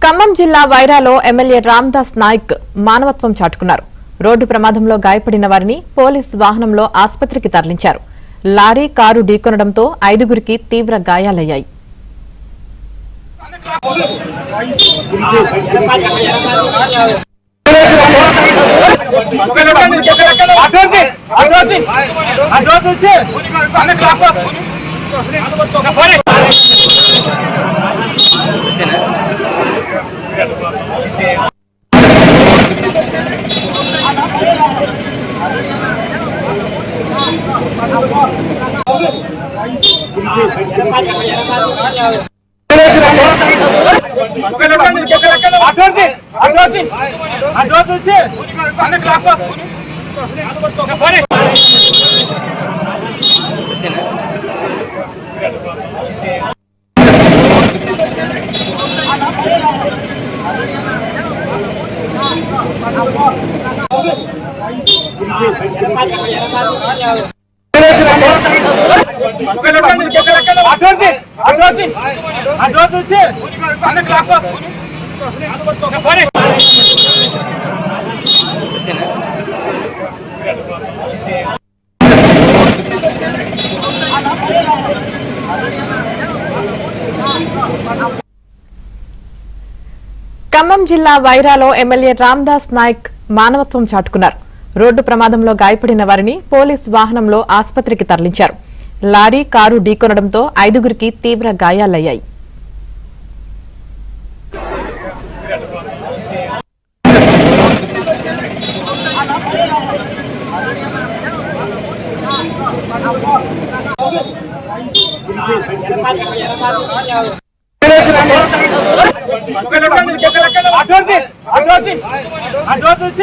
ఖమ్మం జిల్లా వైరాలో ఎమ్మెల్యే రామ్దాస్ నాయక్ మానవత్వం చాటుకున్నారు. రోడ్డు ప్రమాదంలో గాయపడిన వారిని పోలీస్ వాహనంలో ఆసుపత్రికి తరలించారు. లారీ కారు ఢీకొనడంతో 5గురికి తీవ్ర గాయాలయ్యాయి. ఖమ్మం జిల్లా వైరాలో ఎమ్మెల్యే రామ్దాస్ నాయక్ మానవత్వం చాటుకున్నారు. రోడ్డు ప్రమాదంలో గాయపడిన వారిని పోలీస్ వాహనంలో ఆసుపత్రికి తరలించారు. లారీ కారు ఢీకొనడంతో 5గురికి తీవ్ర గాయాలయ్యాయి. అడ్వాన్స్